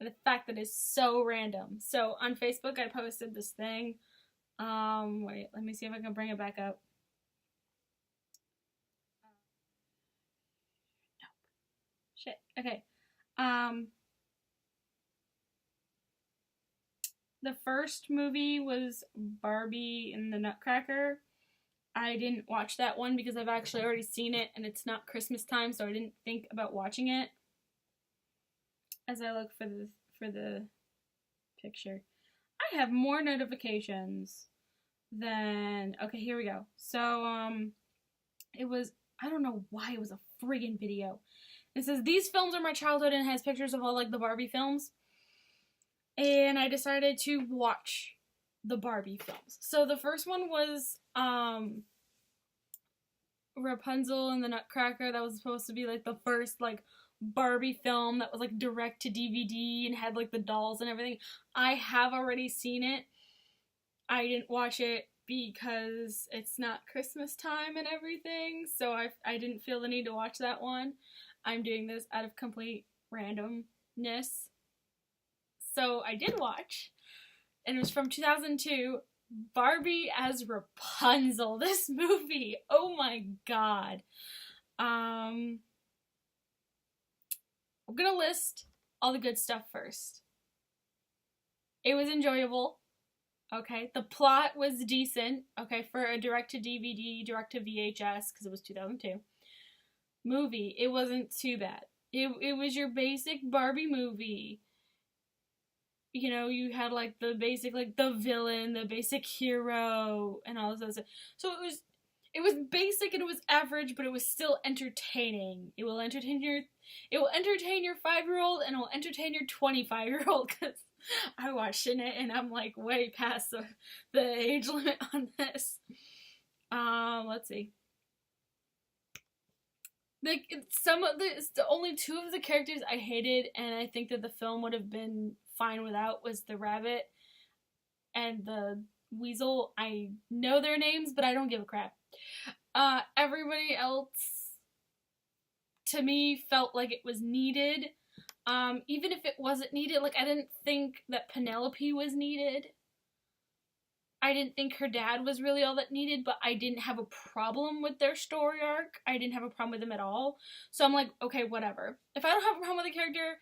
And the fact that it's so random. So on Facebook, I posted this thing. Wait, let me see if I can bring it back up. Shit. Okay. Um, the first movie was Barbie and the Nutcracker. I didn't watch that one because I've actually already seen it and it's not Christmas time, so I didn't think about watching it. As I look for the picture, I have more notifications than okay. Here we go. So it was I don't know why it was a friggin' video. It says these films are my childhood and it has pictures of all like the Barbie films. And I decided to watch the Barbie films. So the first one was Rapunzel and the Nutcracker. That was supposed to be like the first like Barbie film that was like direct to DVD and had like the dolls and everything. I have already seen it. I didn't watch it because it's not Christmas time and everything, so I didn't feel the need to watch that one. I'm doing this out of complete randomness. So I did watch, and it was from 2002, Barbie as Rapunzel. This movie, oh my god. I'm gonna list all the good stuff first. It was enjoyable. Okay, the plot was decent. Okay, for a direct to DVD, direct to VHS, because it was 2002 movie, it wasn't too bad. It was your basic Barbie movie. You know, you had like the basic like the villain, the basic hero, and all this other stuff. So it was basic and it was average, but it was still entertaining. It will entertain your 5-year-old and it will entertain your 25-year-old because I watched it and I'm like way past the age limit on this. Let's see. Like the only two of the characters I hated, and I think that the film would have been fine without, was the rabbit and the weasel. I know their names, but I don't give a crap. Everybody else, to me, felt like it was needed. Even if it wasn't needed, like I didn't think that Penelope was needed. I didn't think her dad was really all that needed, but I didn't have a problem with their story arc. I didn't have a problem with them at all. So I'm like, okay, whatever. If I don't have a problem with a character,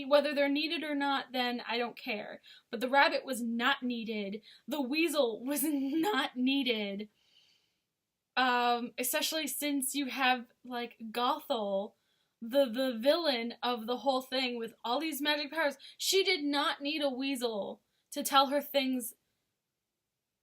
whether they're needed or not, then I don't care. But the rabbit was not needed. The weasel was not needed. Especially since you have, like, Gothel, the villain of the whole thing with all these magic powers. She did not need a weasel to tell her things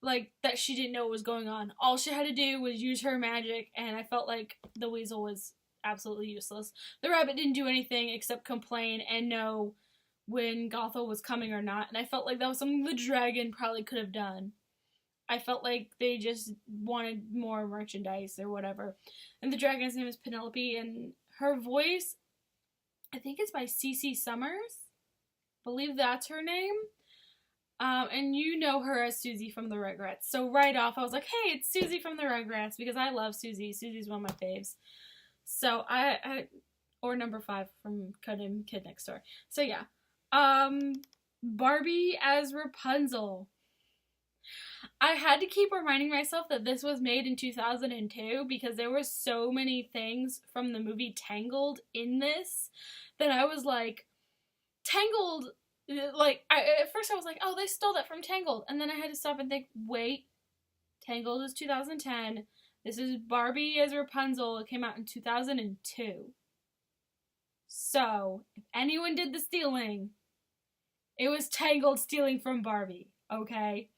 like that she didn't know what was going on. All she had to do was use her magic, and I felt like the weasel was absolutely useless. The rabbit didn't do anything except complain and know when Gothel was coming or not, and I felt like that was something the dragon probably could have done. I felt like they just wanted more merchandise or whatever. And the dragon's name is Penelope, and her voice, I think it's by CC Summers. I believe that's her name. And you know her as Susie from the Rugrats. So right off, I was like, hey, it's Susie from the Rugrats, because I love Susie. Susie's one of my faves. So or number 5 from Kid Next Door. So yeah. Barbie as Rapunzel. I had to keep reminding myself that this was made in 2002 because there were so many things from the movie Tangled in this that I was like, Tangled, like, at first I was like, oh, they stole that from Tangled. And then I had to stop and think, wait, Tangled is 2010. This is Barbie as Rapunzel. It came out in 2002. So, if anyone did the stealing, it was Tangled stealing from Barbie, okay?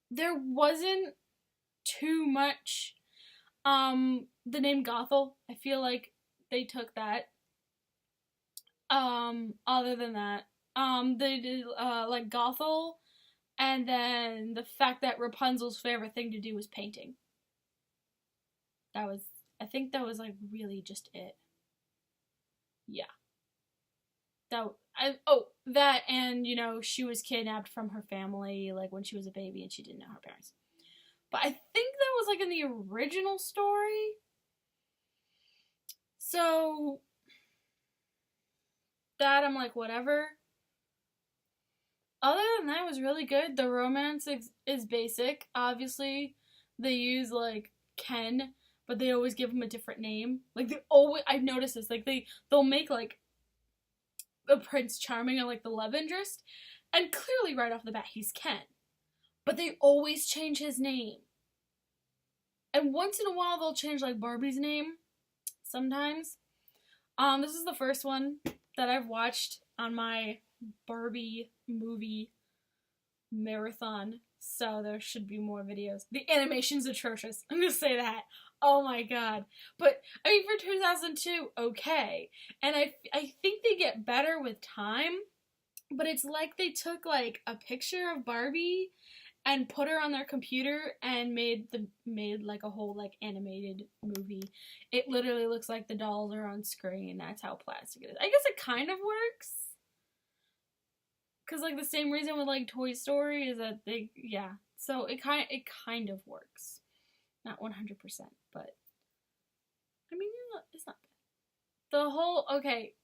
There wasn't too much, the name Gothel, I feel like they took that. Other than that, they did, like, Gothel, and then the fact that Rapunzel's favorite thing to do was painting. I think that was, like, really just it. Yeah. That and, you know, she was kidnapped from her family, like, when she was a baby and she didn't know her parents. But I think that was, like, in the original story. So, that I'm like, whatever. Other than that, it was really good. The romance is basic. Obviously, they use like Ken, but they always give him a different name. Like they always, I've noticed this. Like they'll make like a Prince Charming and like the love interest, and clearly right off the bat he's Ken. But they always change his name. And once in a while they'll change like Barbie's name. Sometimes. This is the first one that I've watched on my Barbie movie marathon, so there should be more videos. The animation's atrocious. I'm gonna say that. Oh my god. But I mean, for 2002, okay. And I think they get better with time, but it's like they took like a picture of Barbie and put her on their computer and made like a whole like animated movie. It literally looks like the dolls are on screen. That's how plastic it is. I guess it kind of works. Cause like the same reason with like Toy Story is that yeah. So it kind of works, not 100%, but I mean it's not bad. The whole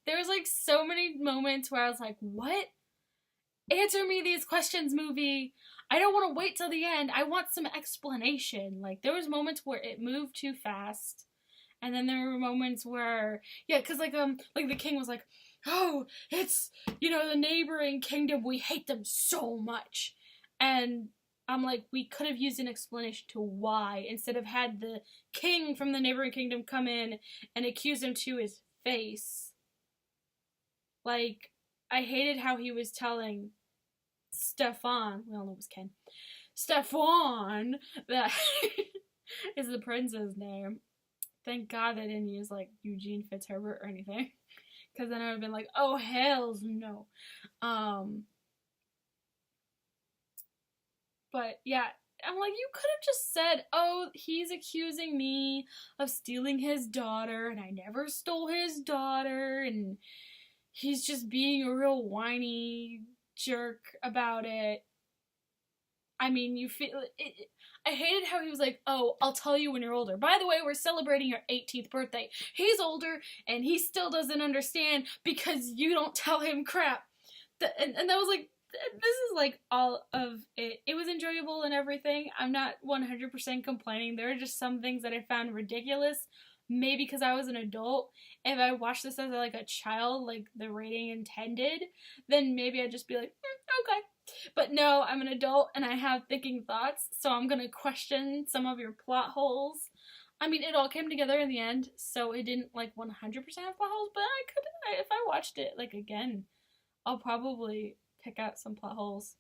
there's like so many moments where I was like, what? Answer me these questions, movie. I don't want to wait till the end. I want some explanation. Like there was moments where it moved too fast, and then there were moments where cause like the king was like, oh, it's, the neighboring kingdom, we hate them so much. And I'm like, we could have used an explanation to why, instead of had the king from the neighboring kingdom come in and accuse him to his face. Like, I hated how he was telling Stefan, we all know it was Ken, Stefan, that is the prince's name. Thank God they didn't use, like, Eugene Fitzherbert or anything. Because then I would have been like, oh, hells no. But, yeah, I'm like, you could have just said, oh, he's accusing me of stealing his daughter, and I never stole his daughter, and he's just being a real whiny jerk about it. I mean, you feel it. I hated how he was like, oh, I'll tell you when you're older. By the way, we're celebrating your 18th birthday. He's older, and he still doesn't understand because you don't tell him crap. And that was like, this is like all of it. It was enjoyable and everything. I'm not 100% complaining. There are just some things that I found ridiculous. Maybe because I was an adult. If I watched this as like a child, like the rating intended, then maybe I'd just be like, okay. But no, I'm an adult and I have thinking thoughts, so I'm gonna question some of your plot holes. I mean, it all came together in the end, so it didn't like 100% have plot holes, but if I watched it like again, I'll probably pick out some plot holes.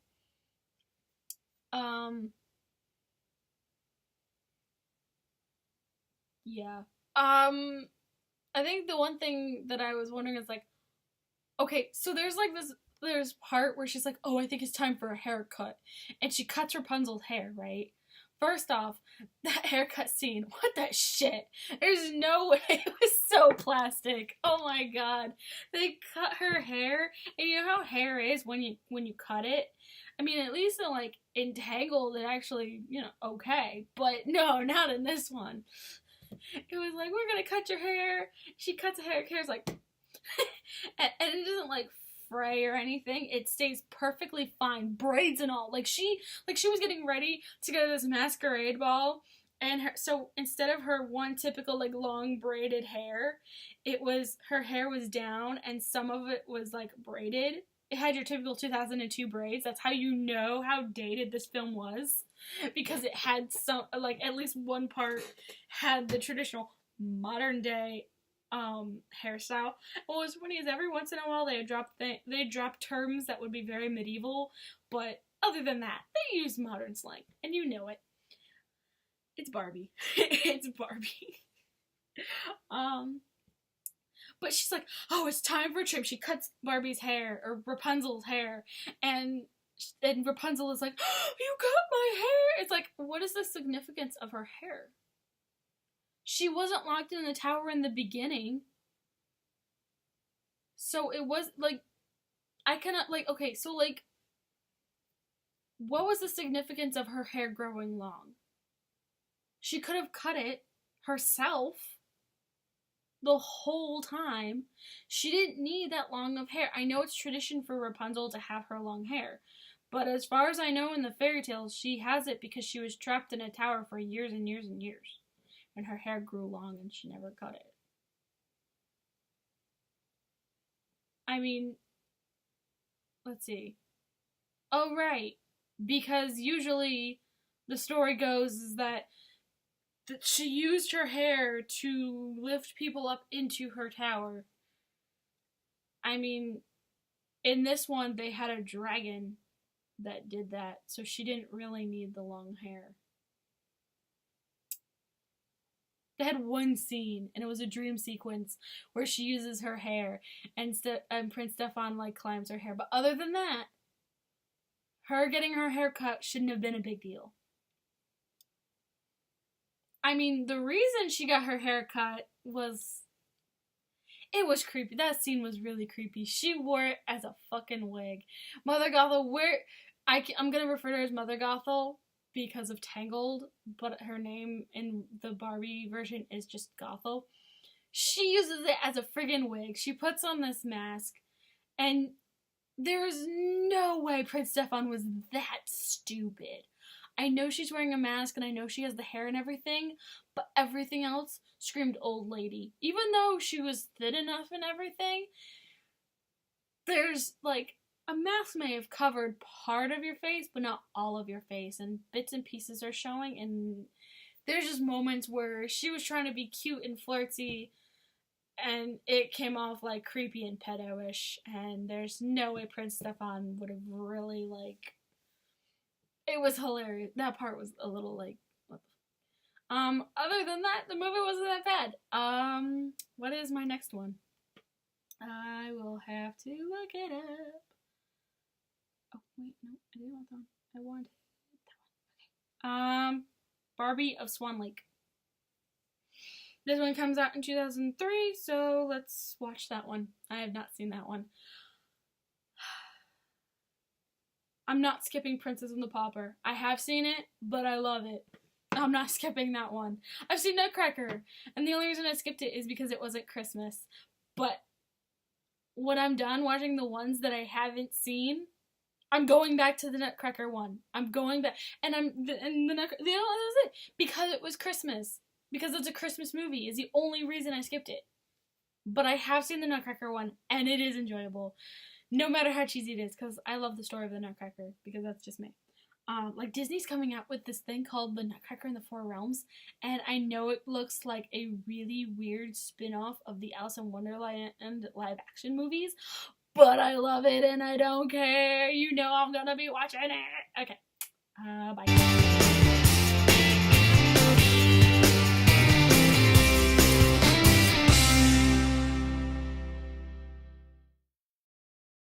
Yeah. I think the one thing that I was wondering is like, okay, so there's part where she's like, oh, I think it's time for a haircut. And she cuts Rapunzel's hair, right? First off, that haircut scene, what the shit? There's no way, it was so plastic. Oh my god. They cut her hair, and you know how hair is when you cut it? I mean, at least in like Entangled, it actually, okay. But no, not in this one. It was like, we're gonna cut your hair. She cuts her hair's like, and it doesn't like fray or anything. It stays perfectly fine, braids and all. Like she was getting ready to go to this masquerade ball, and so instead of her one typical like long braided hair, her hair was down and some of it was like braided. It had your typical 2002 braids. That's how you know how dated this film was. Because it had some, like, at least one part had the traditional modern day hairstyle. What was funny is every once in a while they drop terms that would be very medieval, but other than that, they use modern slang, and you know it. It's Barbie. It's Barbie. But she's like, oh, it's time for a trim. She cuts Barbie's hair, or Rapunzel's hair, and Rapunzel is like, oh, you cut my hair! It's like, what is the significance of her hair? She wasn't locked in the tower in the beginning. So it was, like, I cannot, like, okay, so, like, what was the significance of her hair growing long? She could have cut it herself. the whole time. She didn't need that long of hair. I know it's tradition for Rapunzel to have her long hair, but as far as I know in the fairy tales, she has it because she was trapped in a tower for years and years and years. And her hair grew long and she never cut it. I mean, let's see. Oh, right. Because usually the story goes is that she used her hair to lift people up into her tower. I mean, in this one, they had a dragon that did that, so she didn't really need the long hair. They had one scene, and it was a dream sequence where she uses her hair, and Prince Stefan like climbs her hair. But other than that, her getting her hair cut shouldn't have been a big deal. I mean, the reason she got her hair cut was... It was creepy. That scene was really creepy. She wore it as a fucking wig. Mother Gothel, I'm gonna refer to her as Mother Gothel because of Tangled, but her name in the Barbie version is just Gothel. She uses it as a friggin' wig. She puts on this mask, and there's no way Prince Stefan was that stupid. I know she's wearing a mask, and I know she has the hair and everything, but everything else screamed old lady. Even though she was thin enough and everything, there's, like, a mask may have covered part of your face, but not all of your face, and bits and pieces are showing, and there's just moments where she was trying to be cute and flirty, and it came off, like, creepy and pedo-ish, and there's no way Prince Stefan would have really, like... It was hilarious. That part was a little, like, what the other than that, the movie wasn't that bad. What is my next one? I will have to look it up. Oh, wait, no, I didn't want that one. I wanted that one. Okay. Barbie of Swan Lake. This one comes out in 2003, so let's watch that one. I have not seen that one. I'm not skipping Princess and the Pauper. I have seen it, but I love it. I'm not skipping that one. I've seen Nutcracker, and the only reason I skipped it is because it wasn't Christmas. But when I'm done watching the ones that I haven't seen, I'm going back to the Nutcracker one. I'm going back, and the Nutcracker. You know, that's it. Because it was Christmas. Because it's a Christmas movie is the only reason I skipped it. But I have seen the Nutcracker one, and it is enjoyable. No matter how cheesy it is, because I love the story of the Nutcracker, because that's just me. Like, Disney's coming out with this thing called The Nutcracker in the Four Realms, and I know it looks like a really weird spin-off of the Alice in Wonderland and live-action movies, but I love it, and I don't care. You know I'm gonna be watching it. Okay. Bye.